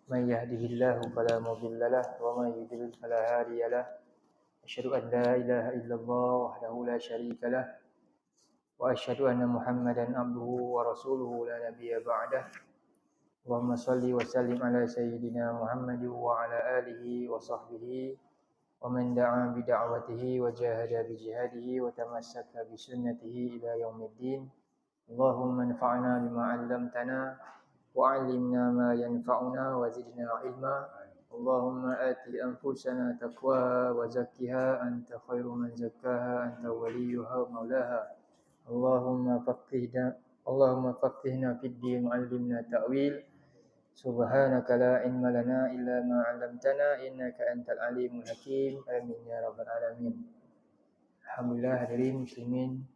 من يهده الله فلا مضل له ومن يضلل فلا هادي له أشهد أن لا إله إلا الله وحده لا شريك له وأشهد أن محمدا عبده ورسوله لا نبي بعده اللهم صل وسلم على سيدنا محمد وعلى آله وصحبه ومن دعا بدعوته وجاهد بجهاده وتمسك بسنته إلى يوم الدين اللهم انفعنا بما علمتنا وعلمنا ما ينفعنا وزدنا علما اللهم آت أنفسنا تقواها وزكها أنت خير من زكاها أنت وليها ومولاها اللهم فقهنا في الدين وعلمنا تأويل سبحانك لا علم لنا إلا ما علمتنا إنك أنت العليم الحكيم آمين يا رب العالمين. Alhamdulillah hadirin muslimin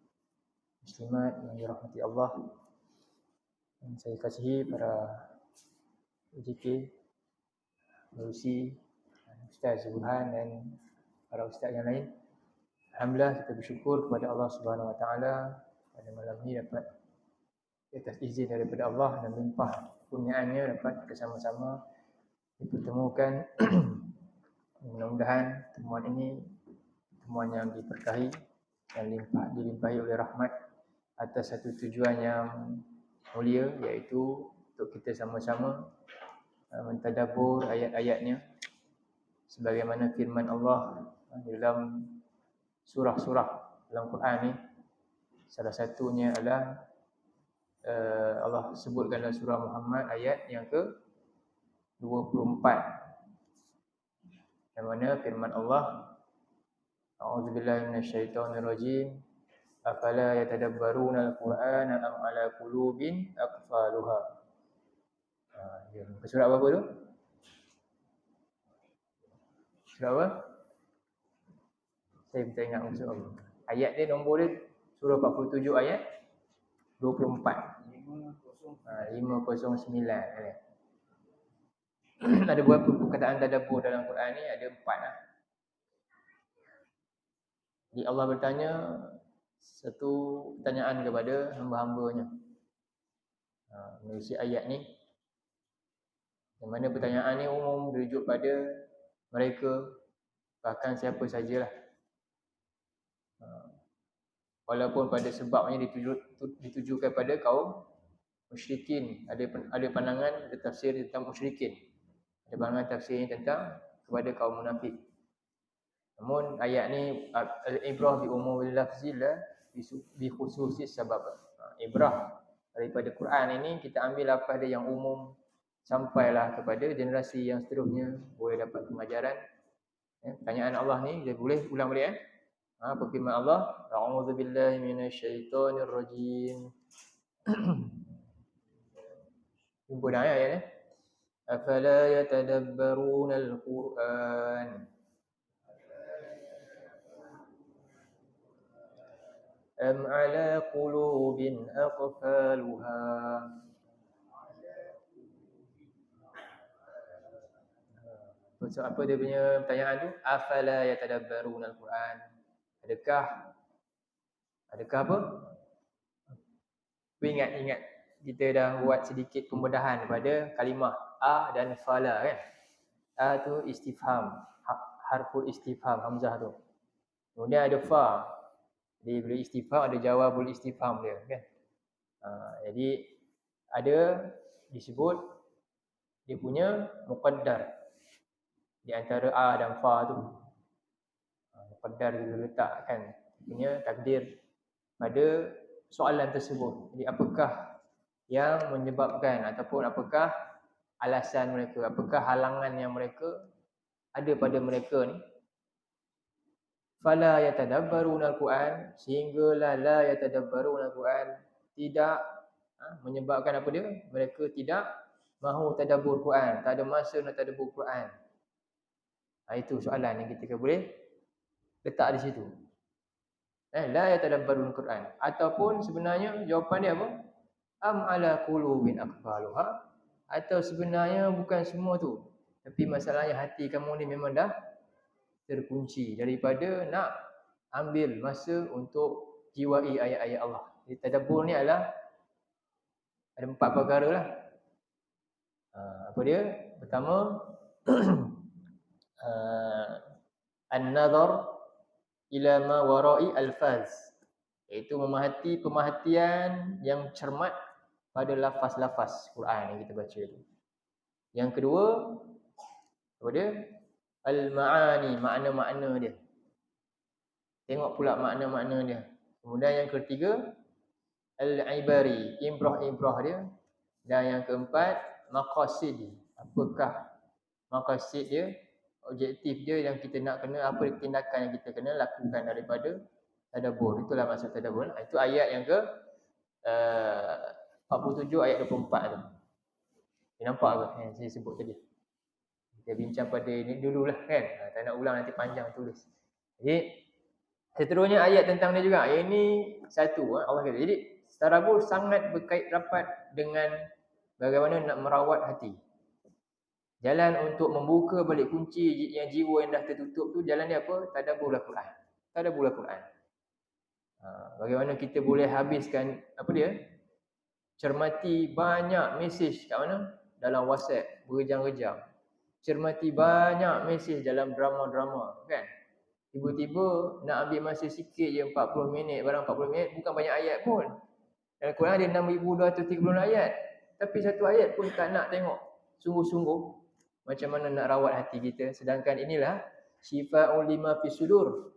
muslimat yang dirahmati Allah, yang saya kasihi para UJK, Merusi, Ustaz Burhan dan para ustaz yang lain. Alhamdulillah kita bersyukur kepada Allah Subhanahu Wa Taala pada malam ini dapat atas izin daripada Allah dan limpah kurniaannya dapat bersama-sama dipertemukan. Mudah-mudahan pertemuan ini pertemuan yang diberkahi dan dilimpahi oleh rahmat atas satu tujuan yang mulia, iaitu untuk kita sama-sama mentadabbur ayat-ayatnya sebagaimana firman Allah dalam surah-surah dalam Quran ni. Salah satunya adalah Allah sebutkan dalam surah Muhammad ayat yang ke-24, yang mana firman Allah, A'udzubillahi minasyaitonirrajim, afala yatadabbaruna al-Qur'ana am ala qulubin aqfaluha. Surah apa tu? Surah apa? Saya tak ingat maksud apa. Ayat dia nombor dia surah 47 ayat 24. 509. Ada beberapa perkataan tadabbur dalam Quran ni, ada 4 lah. Jadi Allah bertanya satu pertanyaan kepada hamba-hambanya melalui ayat ni, yang mana pertanyaan ni umum merujuk pada mereka, bahkan siapa sajalah. Walaupun pada sebabnya ditujukan pada kaum musyrikin. Ada pandangan, ada tafsir tentang musyrikin, ada pandangan tafsir tentang kepada kaum munafik. Namun ayat ni al-ibrah bi umumil lafzi la bi khususis sabab. Ibrah daripada Quran ini kita ambil lafaz dia yang umum sampailah kepada generasi yang seterusnya boleh dapat pengajaran. Pertanyaan Allah ni dia boleh ulang balik apa firman Allah? A'udzubillahi minasyaitonirrajim. Jumpa dah ayat ni. Afala yatadabbaruna al-Quran am ala qulubin aqfaluha. Apa dia punya pertanyaan tu? Afala yatadabbaruna al-Quran. Adakah apa? Ingat kita dah buat sedikit pembedahan pada kalimah a dan fala kan. A tu istifham, harful istifham, hamzah tu. Kemudian ada fa. Jadi bila istifham ada jawabul istifham dia kan. Jadi ada disebut dia punya muqaddar di antara a dan fa tu. Muqaddar kita letakkan punya takdir pada soalan tersebut. Jadi apakah yang menyebabkan ataupun apakah alasan mereka, apakah halangan yang mereka ada pada mereka ni? Fala yatadabbaruna al-Quran, sehinggalah la yatadabbaruna al-Quran, tidak menyebabkan apa dia? Mereka tidak mahu tadabbur Quran, tak ada masa nak tadabbur Quran. Itu soalan yang kita boleh letak di situ. La yatadabbaruna al-Quran, ataupun sebenarnya jawapan dia apa? Am ala qulubin aqfaluha, atau sebenarnya bukan semua tu, tapi masalahnya hati kamu ni memang dah terkunci daripada nak ambil masa untuk jiwai ayat-ayat Allah. Jadi tadabbur ni adalah ada 4 perkara lah. Apa dia? Pertama an-nazar ila ma wara'i alfaz, iaitu memerhati pemerhatian yang cermat pada lafaz-lafaz Quran yang kita baca tu. Yang kedua, apa dia? Al-ma'ani, makna-makna dia. Tengok pula makna-makna dia. Kemudian yang ketiga, al-ibari, ibrah-ibrah dia. Dan yang keempat, maqasid. Apakah maqasid dia? Objektif dia yang kita nak kena, apa tindakan yang kita kena lakukan daripada tadabbur. Itulah maksud tadabbur. Itu ayat yang ke 47 ayat 24 tu. Nampak ke yang saya sebut tadi? Kita bincang pada ini dululah kan. Tak nak ulang nanti panjang tulis. Jadi seterusnya ayat tentang dia juga. Ini satu Allah kata. Jadi tadabbur sangat berkait rapat dengan bagaimana nak merawat hati. Jalan untuk membuka balik kunci yang jiwa yang dah tertutup tu, jalan dia apa? Tadabburul Quran. Tadabburul Quran. Bagaimana kita boleh habiskan apa dia? Cermati banyak mesej kat mana? Dalam WhatsApp berjam-jam. Cermati banyak mesej dalam drama-drama, kan? Tiba-tiba nak ambil masa sikit je 40 minit, barang 40 minit, bukan banyak ayat pun. Dalam Quran ada 6230 ayat. Tapi satu ayat pun tak nak tengok sungguh-sungguh macam mana nak rawat hati kita. Sedangkan inilah syifa'un lima fis sudur.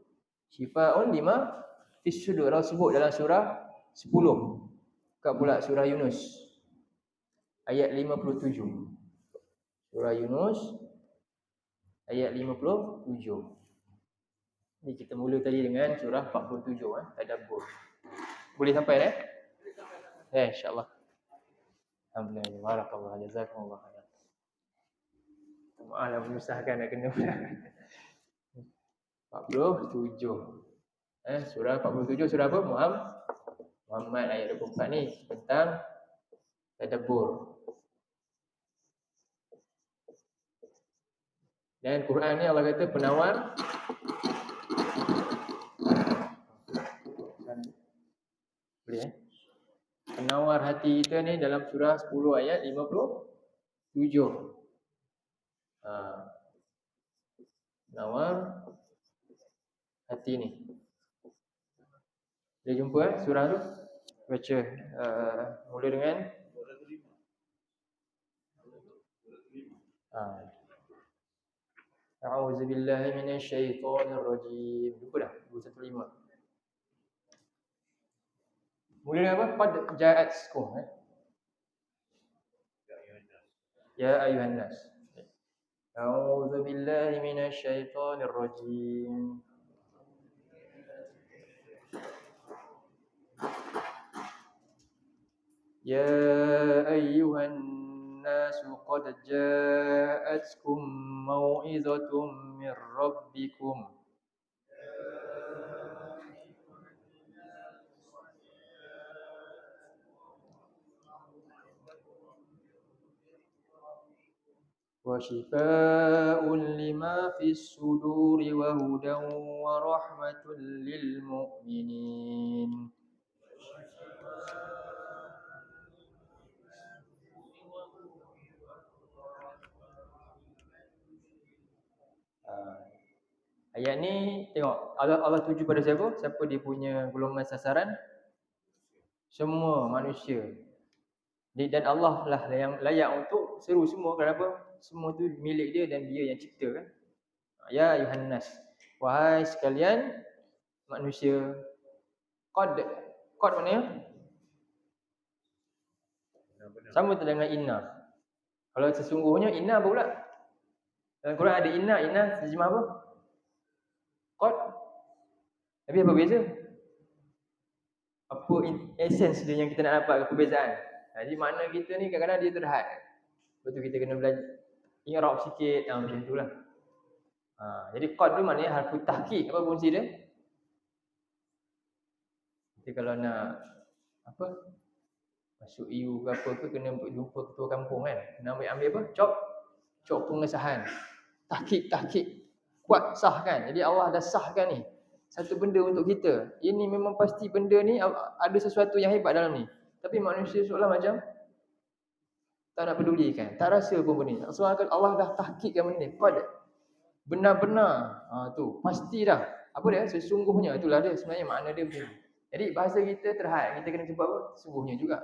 Syifa'un lima fis sudur. Allah sebut dalam surah 10. Buka pula surah Yunus ayat 57. Surah Yunus ayat 57. Ni kita mula tadi dengan surah 47 tadabbur. Boleh sampai dah? Insya-Allah. Alhamdulillah. Barakallahu jazakumullah khair. Maaflah menyusahkan nak kena pula. 47. Surah 47 surah apa? Muhammad ayat 24 ni tentang tadabbur. Dan Quran ni Allah kata penawar boleh penawar hati kita ni dalam surah 10 ayat 57. Penawar hati ni. Dah jumpa surah tu? Baca mula dengan A'udzu billahi minasyaitonir rajim. Lupa dah 215. Mula dengan apa? Qad ja'atkum. Ya ayuhan nas. A'udzu billahi minasyaitonir rajim. Ya ayuhan nas qad ja'atkum mau'izatun mir rabbikum. Wa shifaa'un lima fis suduri wa hudan wa rahmatul lil mu'minin. Ayat ni tengok Allah tuju pada siapa? Siapa dia punya golongan sasaran? Semua manusia. Dan Allah lah yang layak untuk seru semua. Kenapa? Semua tu milik dia dan dia yang cipta kan. Ya ayuhan nas. Wahai sekalian manusia. Qad maknanya sama dengan inna. Kalau sesungguhnya inna apa pula? Dalam Quran ada inna terjemah apa? Qad. Tapi apa beza? Apa essence dia yang kita nak dapat perbezaan? Jadi makna kita ni kadang-kadang dia terhad. Lepas tu kita kena belajar i'rab sikit macam itulah. Jadi qad tu maknanya harfu tahqiq. Apa fungsi dia? Jadi kalau nak apa? Masuk EU ke apa ke kena jumpa ketua kampung kan. Kena ambil apa? Cop pengesahan. Tahqiq. Kuat sah kan. Jadi Allah dah sahkan ni. Satu benda untuk kita. Ini memang pasti benda ni ada sesuatu yang hebat dalam ni. Tapi manusia seolah macam Tak nak pedulikan, tak rasa pun benda ni. Sebab Allah dah tahqiqkan benda ni. Qad benar-benar tu pasti dah. Apa dia? Sesungguhnya, itulah dia sebenarnya makna dia macam ni. Jadi bahasa kita terhad, kita kena sebut apa? Sesungguhnya juga.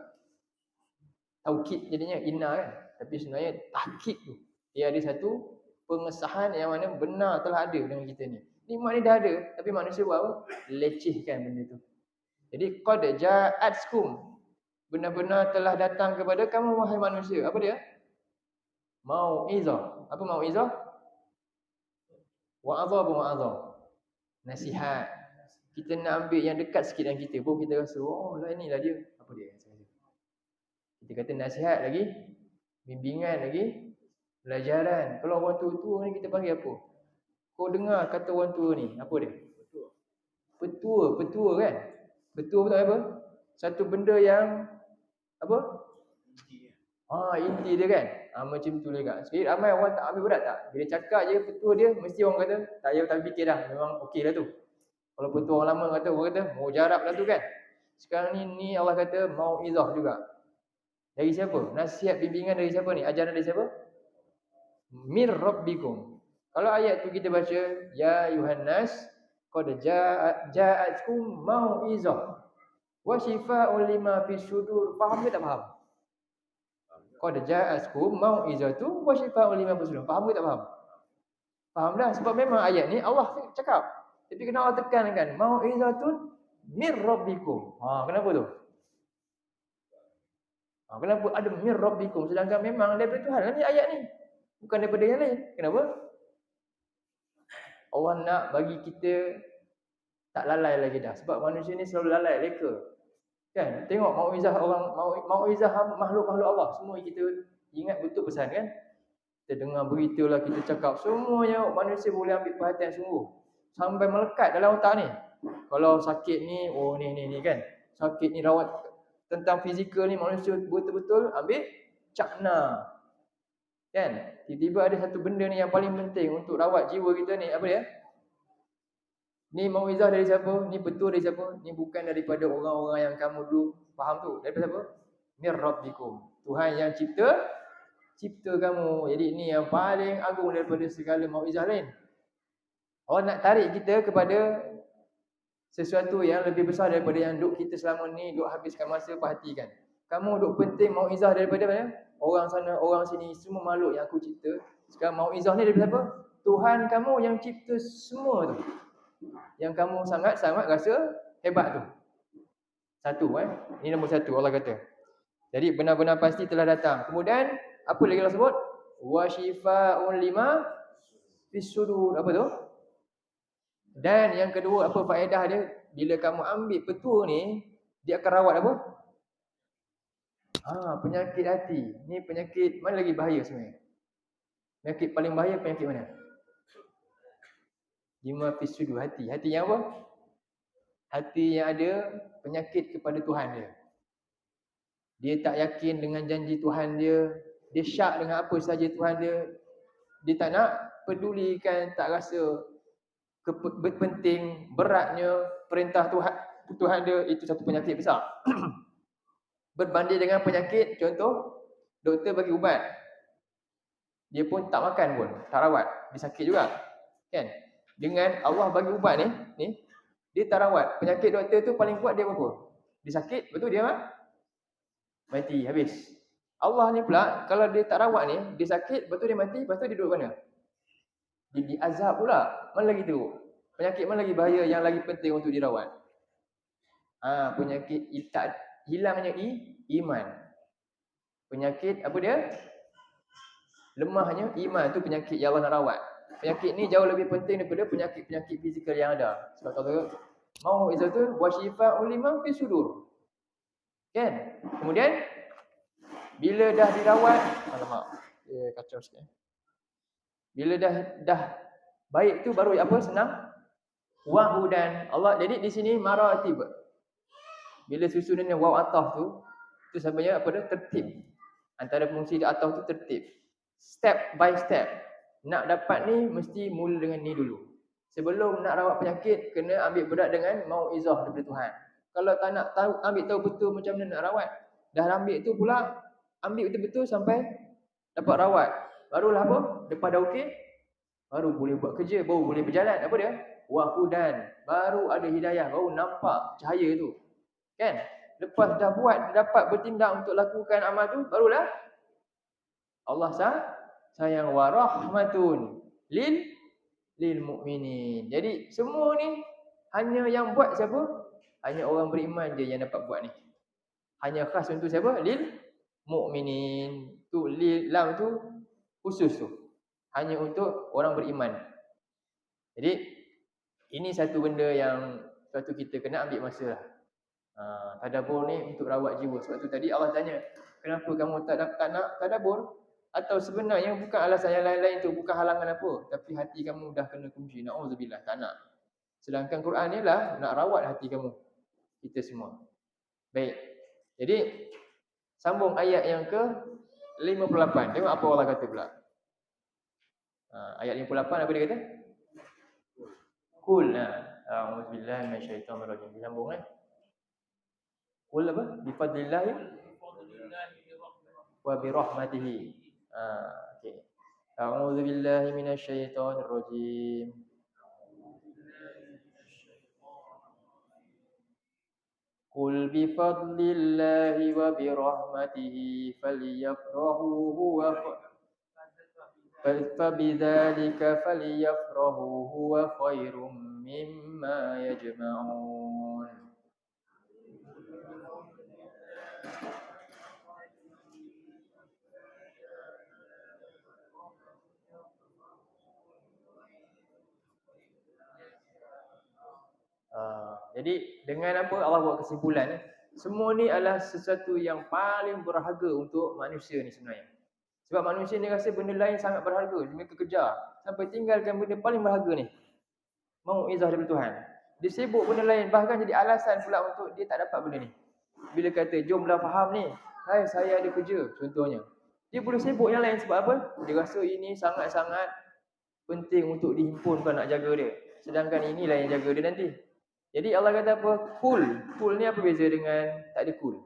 Taukid jadinya inna kan. Tapi sebenarnya tahqiq tu, dia ada satu pengesahan yang mana benar telah ada dengan kita ni. Ni makna dah ada, tapi manusia buat apa? Lecehkan benda tu. Jadi qad ja'atkum, benar-benar telah datang kepada kamu wahai manusia. Apa dia? Mau'izah. Apa mau'izah? Wa'adha pun wa'adha. Nasihat. Kita nak ambil yang dekat sikit dengan kita pun kita rasa, oh lah inilah dia. Apa dia? Kita kata nasihat lagi, bimbingan lagi, pelajaran. Kalau orang tua-tua ni kita panggil apa? Kau dengar kata orang tua ni, apa dia? Petua kan? Petua betul apa? Satu benda yang apa? Inti dia kan? Macam tu juga. Sekali ramai orang tak ambil berat tak? Bila cakap je petua dia, mesti orang kata, tak payah tak fikir dah, memang okey lah tu. Kalau petua orang lama kata, orang kata, mujarab lah tu kan? Sekarang ni Allah kata, mau'izah juga. Dari siapa? Nasihat bimbingan dari siapa ni? Ajaran dari siapa? Mir rabbikum. Kalau ayat tu kita baca, ya Yuhannas, qad ja'atkum mau'izah wa shifa'un lima fis sudur. Faham ke tak faham? Qad ja'atkum mau'izatu wa shifa'un lima fis sudur. Faham ke tak faham? Faham dah, sebab memang ayat ni Allah cakap. Tapi kena Allah tekankan, mau'izatun mir rabbikum. Kenapa tu? Kenapa ada mir rabbikum, sedangkan memang daripada Tuhan lah ni ayat ni, bukan daripada yang lain. Kenapa? Allah nak bagi kita tak lalai lagi dah. Sebab manusia ni selalu lalai, leka. Kan? Tengok mau'izah orang, mau'izah makhluk-makhluk Allah, semua kita ingat betul pesan kan? Kita dengar berita lah, kita cakap, semuanya manusia boleh ambil perhatian sungguh. Sampai melekat dalam otak ni. Kalau sakit ni, ni kan. Sakit ni rawat tentang fizikal ni, manusia betul-betul ambil cakna. Kan? Tiba-tiba ada satu benda ni yang paling penting untuk rawat jiwa kita ni, apa dia? Ni mau'izah dari siapa? Ni betul dari siapa? Ni bukan daripada orang-orang yang kamu dulu faham tu. Daripada siapa? Mir rabbikum. Tuhan yang cipta kamu. Jadi ni yang paling agung daripada segala mau'izah lain. Allah nak tarik kita kepada sesuatu yang lebih besar daripada yang duk kita selama ni duk habiskan masa perhatikan. Kamu duk penting mau'izah daripada mana? Orang sana, orang sini, semua makhluk yang aku cipta. Sekarang mau'izah ni daripada siapa? Tuhan kamu yang cipta semua tu. Yang kamu sangat-sangat rasa hebat tu. Satu Ini nombor satu Allah kata. Jadi benar-benar pasti telah datang. Kemudian apa lagi Allah sebut? Wa shifa'un lima fis sudur. Apa tu? Dan yang kedua, apa faedah dia? Bila kamu ambil petua ni, dia akan rawat apa? Penyakit hati. Ni penyakit mana lagi bahaya sebenarnya? Penyakit paling bahaya penyakit mana? Lima fis sudur, hati. Hati yang apa? Hati yang ada penyakit kepada Tuhan dia. Dia tak yakin dengan janji Tuhan dia. Dia syak dengan apa saja Tuhan dia. Dia tak nak pedulikan, tak rasa penting, beratnya perintah Tuhan dia. Itu satu penyakit besar. Berbanding dengan penyakit, contoh, doktor bagi ubat. Dia pun tak makan pun, tak rawat. Dia sakit juga. Kan? Dengan Allah bagi ubat ni dia tak rawat. Penyakit doktor tu paling kuat dia apa? Dia sakit, betul dia mati, habis. Allah ni pula, kalau dia tak rawat ni, dia sakit, betul dia mati, lepas tu dia duduk mana? Dia diazab pula. Mana lagi teruk? Penyakit mana lagi bahaya yang lagi penting untuk dirawat? Penyakit hilangnya iman. Penyakit apa dia? Lemahnya iman, tu penyakit yang Allah nak rawat. Penyakit ni jauh lebih penting daripada penyakit-penyakit fizikal yang ada. Sebab tu mau'izatun wa shifa'un lima fis sudur. Kan? Kemudian bila dah dirawat, kacau sikit. Bila dah baik tu baru apa? Senang. Wahudan. Allah, jadi di sini maratib. Bila susunannya waw ataf tu sebenarnya apa dia? Tertib. Antara fungsi ataf tu tertib. Step by step. Nak dapat ni mesti mula dengan ni dulu. Sebelum nak rawat penyakit, kena ambil berat dengan mau'izah daripada Tuhan. Kalau tak nak ambil tahu betul macam mana nak rawat, dah ambil tu pula Ambil betul-betul sampai dapat rawat. Barulah apa? Lepas dah okey, baru boleh buat kerja, baru boleh berjalan. Apa dia? Wahudan. Baru ada hidayah, baru nampak cahaya tu. Kan? Lepas dah buat, dapat bertindak untuk lakukan amal tu, barulah Allah sayang wa rahmatun lil mukminin. Jadi semua ni hanya yang buat siapa? Hanya orang beriman je yang dapat buat ni. Hanya khas untuk siapa? Lil mukminin. Tu lil lam tu khusus tu. Hanya untuk orang beriman. Jadi ini satu benda yang suatu kita kena ambil masa lah. Tadabbur ni untuk rawat jiwa. Sebab tu tadi Allah tanya, kenapa kamu tak nak tadabbur? Atau sebenarnya bukan alasan yang lain-lain tu, bukan halangan apa, tapi hati kamu dah kena kunci. Na'udzubillah, tak nak. Sedangkan Quran ni lah nak rawat hati kamu. Kita semua. Baik. Jadi sambung ayat yang ke 58. Tengok apa Allah kata pula. Ayat 58 apa dia kata? Qul. A'udzubillahi minasyaitonirrajim. Disambung Qul apa? Bifadlillah wa birahmatihi. Okey. A'udzubillahi minasyaitonirrajim. Qul bifadlillahi wa birahmatihi falyafrahu huwa fabidzalika falyafrahu huwa khairum mimma yajma'un. Jadi dengan apa Allah buat kesimpulan, semua ni adalah sesuatu yang paling berharga untuk manusia ni sebenarnya. Sebab manusia ni rasa benda lain sangat berharga, mereka kejar sampai tinggalkan benda paling berharga ni. Mau'izah daripada Tuhan. Dia sibuk benda lain, bahkan jadi alasan pula untuk dia tak dapat benda ni. Bila kata jomlah faham ni, hai saya ada kerja contohnya. Dia boleh sibuk yang lain sebab apa? Dia rasa ini sangat-sangat penting untuk dihimpunkan nak jaga dia. Sedangkan inilah yang jaga dia nanti. Jadi Allah kata apa? Kul. Kul ni apa beza dengan tak ada kul?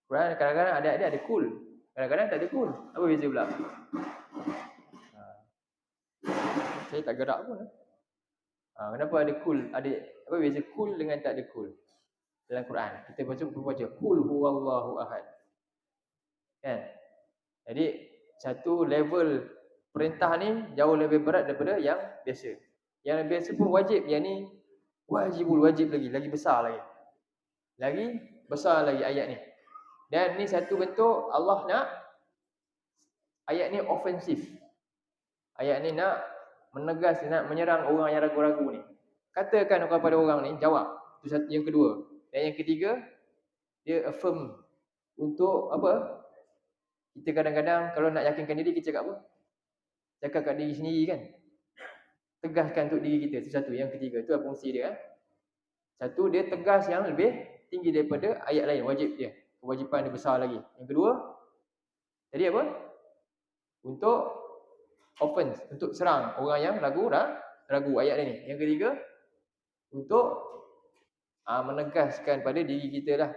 Kadang-kadang ada kul. Kadang-kadang tak ada kul. Apa beza pula? Saya tak gerak pun. Kenapa ada kul? Apa beza kul dengan tak ada kul? Dalam Quran. Kita baca kul huwallahu ahad. Kan? Jadi satu level perintah ni jauh lebih berat daripada yang biasa. Yang biasa pun wajib, yang ni wajib lagi besar lagi. Lagi besar lagi ayat ni. Dan ni satu bentuk Allah nak ayat ni ofensif. Ayat ni nak menegas, nak menyerang orang yang ragu-ragu ni. Katakan kepada orang ni, jawab. Itu satu, yang kedua. Dan yang ketiga, dia affirm untuk apa? Kita kadang-kadang kalau nak yakinkan diri, kita cakap apa? Cakap kat diri sendiri kan? Tegaskan untuk diri kita. Itu satu. Yang ketiga, itu apa fungsi dia? Satu, dia tegas yang lebih tinggi daripada ayat lain. Wajib dia. Kewajipan dia besar lagi. Yang kedua, tadi apa? Untuk offense, untuk serang orang yang ragu ayat ini. Yang ketiga, untuk menegaskan pada diri kita lah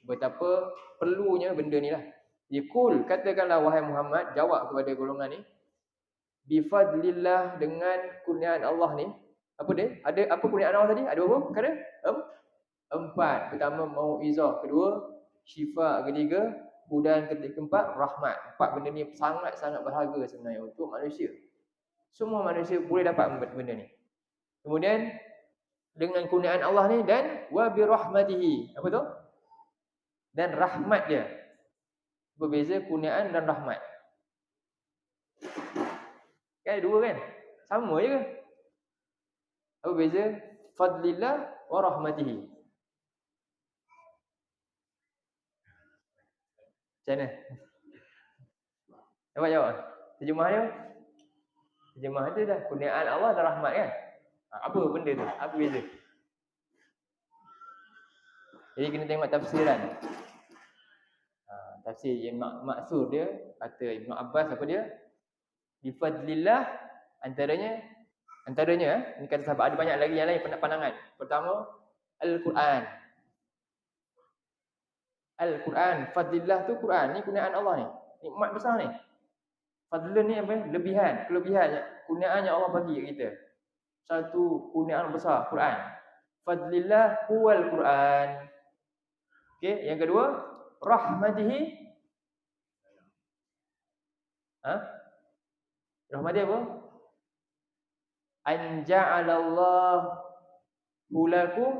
betapa perlunya benda ni lah. Dia kul, katakanlah wahai Muhammad, jawab kepada golongan ni, bifadlillah, dengan kurniaan Allah ni. Apa dia? Ada apa kurniaan Allah tadi? Ada berapa perkara? 4. Pertama mau'izah, kedua syifa, ketiga hudan, keempat rahmat. 4 benda ni sangat-sangat berharga sebenarnya untuk manusia. Semua manusia boleh dapat benda ni. Kemudian dengan kurniaan Allah ni, dan wa bi rahmatihi. Apa tu? Dan rahmat dia. Berbeza kurniaan dan rahmat. Kan dua kan? Sama je ke? Apa beza? Fadlillah wa rahmatihi. Macam mana? Dapat jawab? Terjemah dia? Terjemah dia dah kurniaan Allah dan rahmat kan? Apa benda tu? Apa beza? Jadi kena tengok tafsiran. Tafsir yang maksud dia, kata Ibn Abbas apa dia? Bifadlillah, antaranya ni kata sahabat, ada banyak lagi yang lain pandangan. Pertama, Al-Quran. Al-Quran. Fadlillah tu Quran. Ni kunaan Allah ni. Nikmat besar ni. Fadlun ni apa? Lebihan, kelebihan, kurniaan yang Allah bagi kat kita. Satu kurniaan besar, Quran. Fadlillah huwal Quran. Okey, yang kedua, rahmatihi. Rahmatihi apa? An ja'alallahu lakum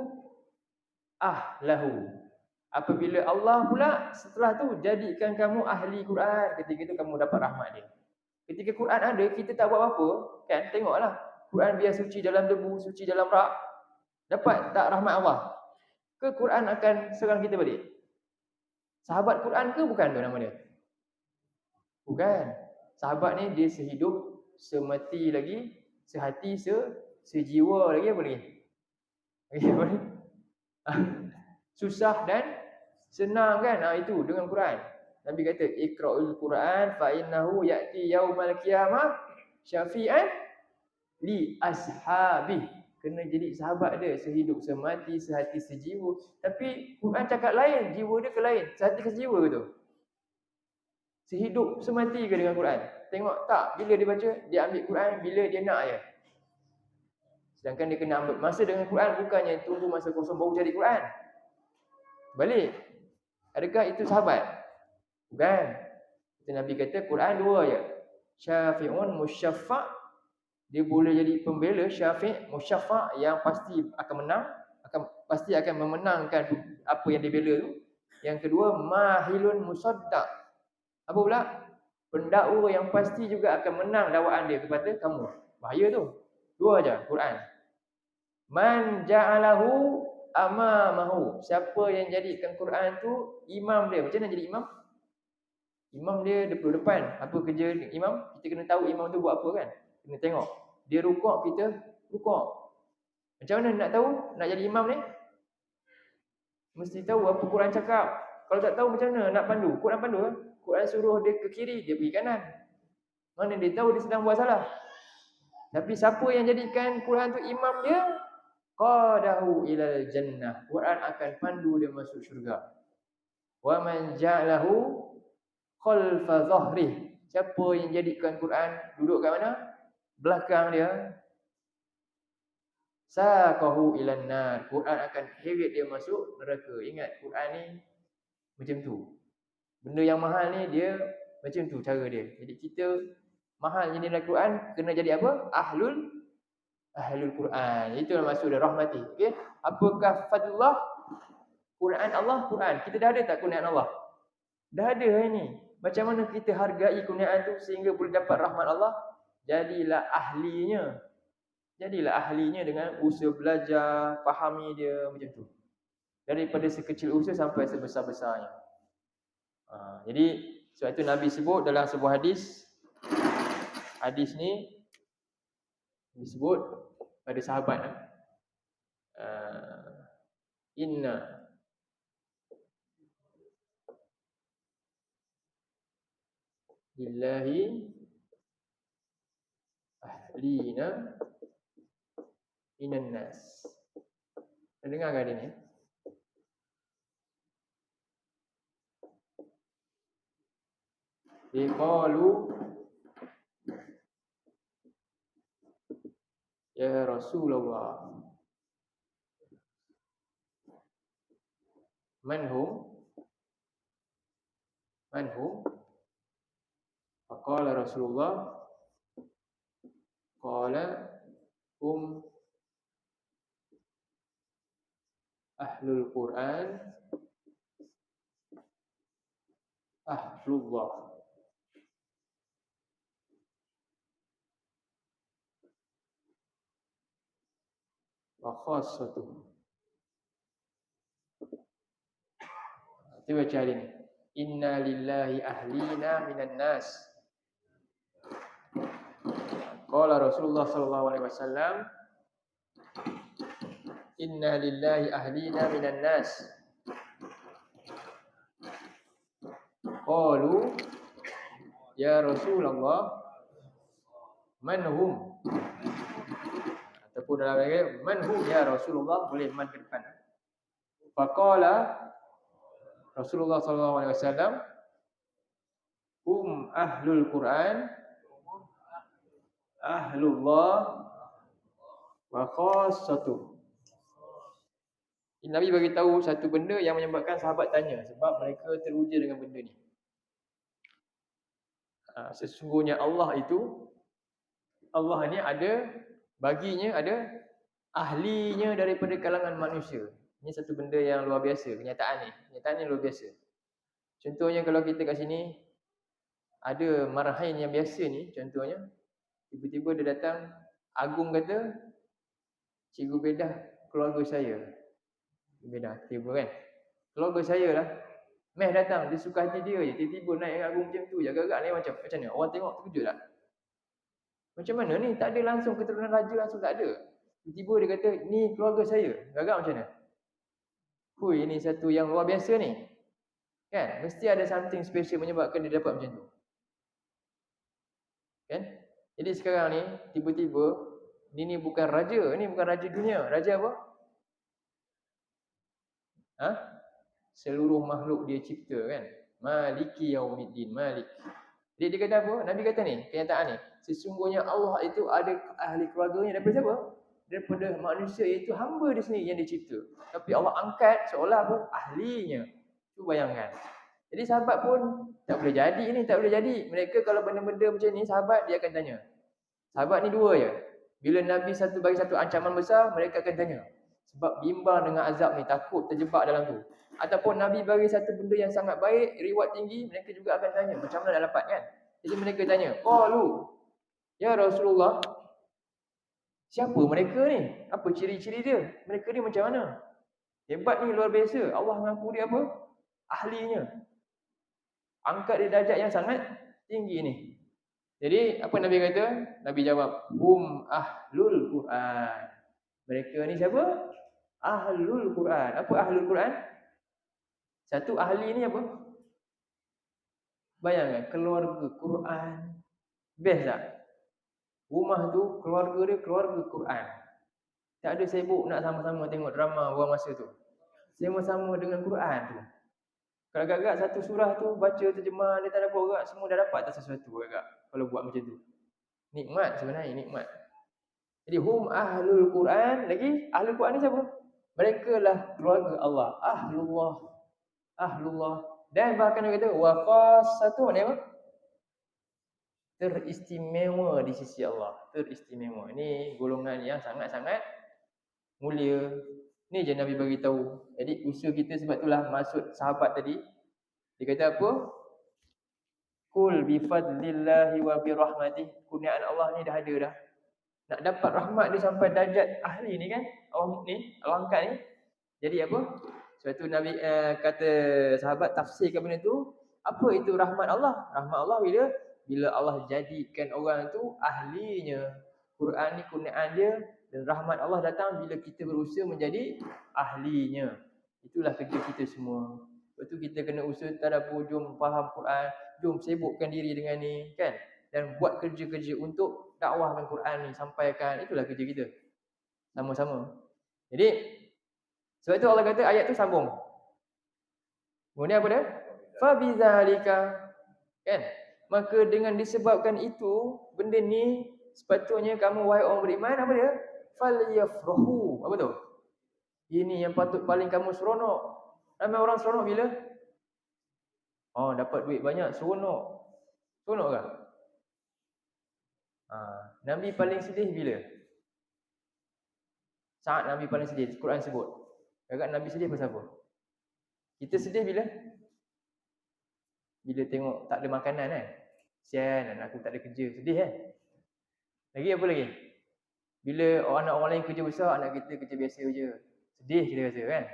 ahlahu. Apabila Allah pula setelah tu jadikan kamu ahli Quran, ketika itu kamu dapat rahmat dia. Ketika Quran ada, kita tak buat apa-apa, kan? Tengoklah. Quran biar suci dalam debu, suci dalam rak. Dapat tak rahmat Allah? Ke Quran akan serang kita balik? Sahabat Quran ke bukan tu nama dia? Bukan. Sahabat ni dia sehidup, semati lagi, sehati, sejiwa lagi, apa lagi? Apa ni? Susah dan senang kan? Itu dengan Quran. Nabi kata, Iqra'ul Quran fa innahu ya'ti yaumal qiyamah syafi'an li ashabih. Kena jadi sahabat dia, sehidup, semati, sehati, sejiwa. Tapi Quran cakap lain, jiwa dia ke lain, sehati ke sejiwa ke tu? Sehidup, semati ke dengan Quran? Tengok tak, bila dia baca, dia ambil Quran bila dia nak je. Sedangkan dia kena ambil masa dengan Quran, bukannya tunggu masa kosong baru cari Quran. Balik. Adakah itu sahabat? Bukan. Nabi kata Quran dua je. Syafi'un musyaffa'. Dia boleh jadi pembela, syafi', musyaffa' yang pasti akan menang, pasti akan memenangkan apa yang dia bela tu. Yang kedua, mahilun musaddaq. Apa pula? Pendakwa yang pasti juga akan menang dakwaan dia kepada kamu. Bahaya tu. Dua aja Quran. Man ja'alahu amamahu. Siapa yang jadikan Quran tu imam dia. Macam mana jadi imam? Imam dia depan. Apa kerja imam? Kita kena tahu imam tu buat apa kan? Kena tengok. Dia rukuk, kita rukuk. Macam mana nak tahu nak jadi imam ni? Mesti tahu apa Quran cakap. Kalau tak tahu macam mana nak pandu? Quran pandu kan? Quran suruh dia ke kiri, dia pergi kanan. Mana dia tahu dia sedang buat salah? Tapi siapa yang jadikan Quran tu imam dia? Qadahu ilal jannah. Quran akan pandu dia masuk syurga. Wa man ja'alahu khalfa dhahrih. Siapa yang jadikan Quran duduk kat mana? Belakang dia. Saqahu ilan nar. Quran akan heret dia masuk neraka. Ingat Quran ni macam tu. Benda yang mahal ni dia macam tu cara dia. Jadi kita mahal jadi dalam Quran kena jadi apa? Ahlul Quran. Itulah maksud dia rahmati. Okey. Apakah fadlullah? Quran Allah, Quran. Kita dah ada tak kurniaan Allah? Dah ada hari ni. Macam mana kita hargai kurniaan tu sehingga boleh dapat rahmat Allah? Jadilah ahlinya. Jadilah ahlinya dengan usaha belajar, fahami dia macam tu. Daripada sekecil usaha sampai sebesar-besarnya. Jadi sebab itu Nabi sebut dalam sebuah hadis. Hadis ni disebut pada sahabat. Inna lillahi ahlina minan nas. Dengar kan ini? Qalu ya Rasulullah manhum faqala Rasulullah qala ahlul Quran ahlullah. Wa khassatuh. Itu baca hari ni. Inna lillahi ahlina minan nas. Qala Rasulullah sallallahu alaihi wasallam, inna lillahi ahlina minan nas. Qalu ya Rasulullah man hum. Ataupun dalam man hum ya Rasulullah, boleh man ke depan. Faqala Rasulullah sallallahu alaihi wasallam ahlul Quran, ahlullah wa khassatuh. Nabi bagi tahu satu benda yang menyebabkan sahabat tanya sebab mereka teruja dengan benda ni. Sesungguhnya Allah ni ada baginya ada ahlinya daripada kalangan manusia. Ini satu benda yang luar biasa, kenyataan ni luar biasa. Contohnya kalau kita kat sini ada marahin yang biasa ni, contohnya tiba-tiba dia datang, Agung kata, Cikgu Bedah keluarga saya. Bedah tiba kan, keluarga saya lah. Meh datang, dia suka hati dia je, tiba-tiba naik Agung macam tu je, agak-agak ni macam mana? Orang tengok terkejut tak? Macam mana ni? Tak ada langsung keturunan raja langsung, tak ada. Tiba-tiba dia kata, ni keluarga saya. Agak macam mana? Hui, ini satu yang luar biasa ni. Kan? Mesti ada something special menyebabkan dia dapat macam tu. Kan? Jadi sekarang ni, tiba-tiba, ni bukan raja. Ni bukan raja dunia. Raja apa? Seluruh makhluk dia cipta kan. Maliki yaumiddin, Malik. Jadi dia kata apa? Nabi kata ni, kenyataan ni. Sesungguhnya Allah itu ada ahli keluarganya daripada siapa? Daripada manusia, iaitu hamba dia sendiri yang dicipta. Tapi Allah angkat seolah apa? Ahlinya. Tu bayangkan. Jadi sahabat pun tak boleh jadi ni, tak boleh jadi. Mereka kalau benda-benda macam ni, sahabat dia akan tanya. Sahabat ni dua je. Bila Nabi bagi satu ancaman besar, mereka akan tanya. Sebab bimbang dengan azab ni, takut terjebak dalam tu. Ataupun Nabi bagi satu benda yang sangat baik, reward tinggi, mereka juga akan tanya, macam mana dah dapat kan? Jadi mereka tanya, qalu, ya Rasulullah, siapa mereka ni? Apa ciri-ciri dia? Mereka ni macam mana? Hebat ni, luar biasa. Allah mengaku dia apa? Ahlinya. Angkat dia darjat yang sangat tinggi ni. Jadi, apa Nabi kata? Nabi jawab, ahlul Quran. Mereka ni siapa? Ahlul Quran. Apa ahlul Quran? Satu ahli ni apa? Bayangkan, keluarga Quran. Best tak? Rumah tu, keluarga dia, keluarga Quran. Tak ada sibuk nak sama-sama tengok drama buang masa tu. Sama-sama dengan Quran tu. Kalau agak-agak satu surah tu, baca terjemah, dia tak dapat agak, semua dah dapat tak sesuatu agak. Kalau buat macam tu. Nikmat sebenarnya, nikmat. Jadi, ahlul Quran. Lagi, ahlul Quran ni siapa? Mereka lah keluarga Allah. Ahlullah. Dan bahkan dia kata, wa khassatuh ni apa? Teristimewa di sisi Allah. Teristimewa. Ini golongan yang sangat-sangat mulia. Ni je Nabi bagi tahu. Jadi usaha kita sebab itulah maksud sahabat tadi. Dia kata apa? Kul bi fadlillahi wa bi rahmatih. Kurniaan Allah ni dah ada dah. Nak dapat rahmat dia sampai darjat ahli ni kan? Allah angkat ni. Jadi apa? Sebab tu Nabi kata sahabat tafsirkan benda tu, apa itu rahmat Allah? Rahmat Allah bila Allah jadikan orang tu ahlinya. Quran ni kurniaan dia, dan rahmat Allah datang bila kita berusaha menjadi ahlinya. Itulah kerja kita semua. Sebab tu kita kena usaha tadabbur, jom faham Quran, jom sibukkan diri dengan ni kan, dan buat kerja-kerja untuk dakwahkan Quran ni, sampaikan. Itulah kerja kita sama-sama. Jadi sebab itu Allah kata ayat tu sambung. Kemudian apa dia? Fa bizalika, kan? Maka dengan disebabkan itu, benda ni sepatutnya kamu wahai orang beriman, apa dia? Falyafrahu. Apa tu? Ini yang patut paling kamu seronok. Ramai orang seronok bila? Dapat duit banyak, seronok. Seronok ke? Nabi paling sedih bila? Saat Nabi paling sedih, Quran sebut. Agak Nabi sedih pasal apa? Kita sedih bila? Bila tengok tak ada makanan kan? Sian, aku tak ada kerja. Sedih kan? Lagi apa lagi? Bila anak orang lain kerja besar, anak kita kerja biasa je. Sedih kita rasa kan?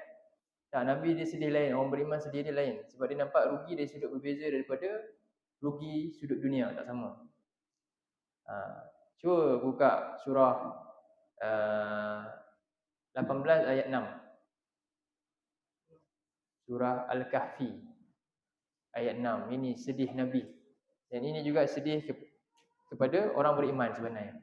Tak, Nabi dia sedih lain. Orang beriman sedih dia lain. Sebab dia nampak rugi dari sudut berbeza daripada rugi sudut dunia. Tak sama. Cuba buka surah 18 ayat 6. Surah Al-Kahfi ayat 6. Ini sedih Nabi. Dan ini juga sedih kepada orang beriman sebenarnya.